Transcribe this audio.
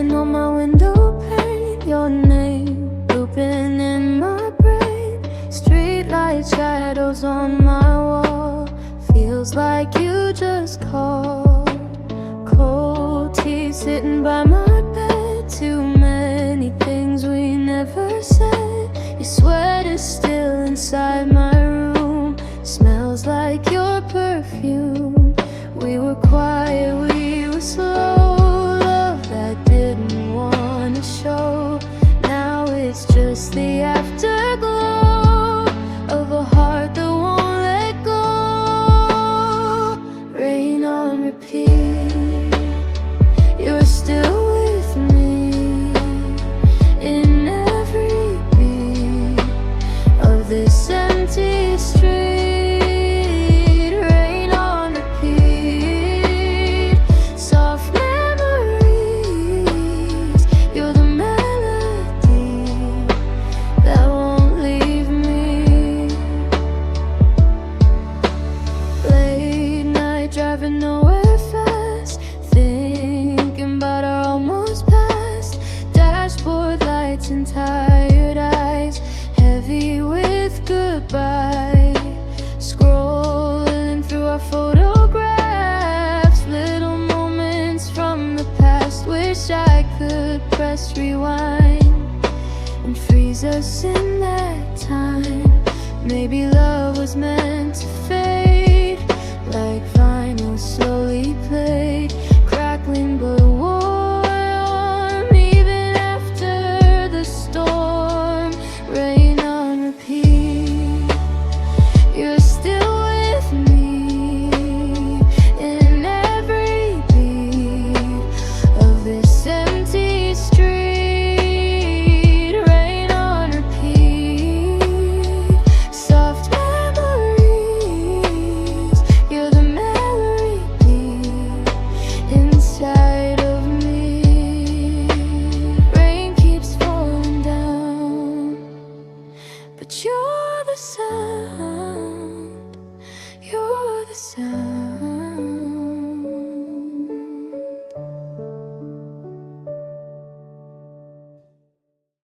written on my window pane, your name looping in my brain. Streetlight shadows on my wall, feels like you just called. Cold tea sitting by my bed, too many things we never said. Your sweat is still inside my room, smells like your perfume. We were quiet, we were slow, love that didn't wanna show. Now it's just the afterglow of a heart that won't let go. Rain on repeat, you're still with me in every beat of this empty street. Rain on repeat, soft memories, you're the melody that won't leave me. Late night driving nowhere fast, thinking about our almost past. Dashboard lights and tired eyes, heavy with goodbye. Scrolling through our photographs, little moments from the past. Wish I could press rewind and freeze us in that time. Maybe love was meant to fade, like vinyl slowly played, crackling but warm, even after the storm. Rain on repeat, you're still with me in every beat of this empty street. Rain on repeat, soft memories, you're the melody inside of me. Rain keeps falling down, but you're the sound, you're the sound.